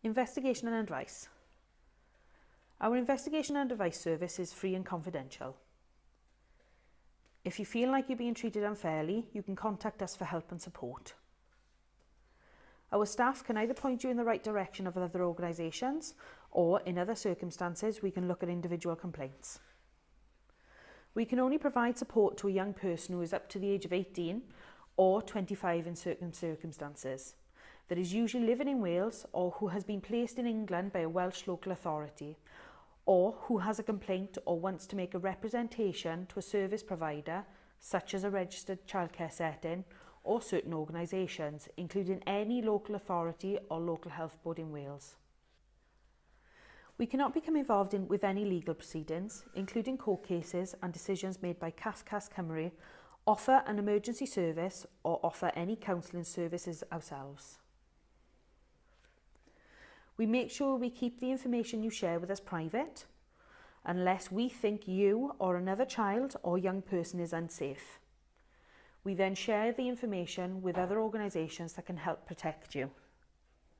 Investigation and advice. Our investigation and advice service is free and confidential. If you feel like you're being treated unfairly, you can contact us for help and support. Our staff can either point you in the right direction of other organisations, or in other circumstances we can look at individual complaints. We can only provide support to a young person who is up to the age of 18 or 25 in certain circumstances, that is usually living in Wales or who has been placed in England by a Welsh local authority, or who has a complaint or wants to make a representation to a service provider such as a registered childcare setting or certain organisations, including any local authority or local health board in Wales. We cannot become involved with any legal proceedings, including court cases and decisions made by Cafcas Cymru, offer an emergency service or offer any counselling services ourselves. We make sure we keep the information you share with us private, unless we think you or another child or young person is unsafe. We then share the information with other organisations that can help protect you.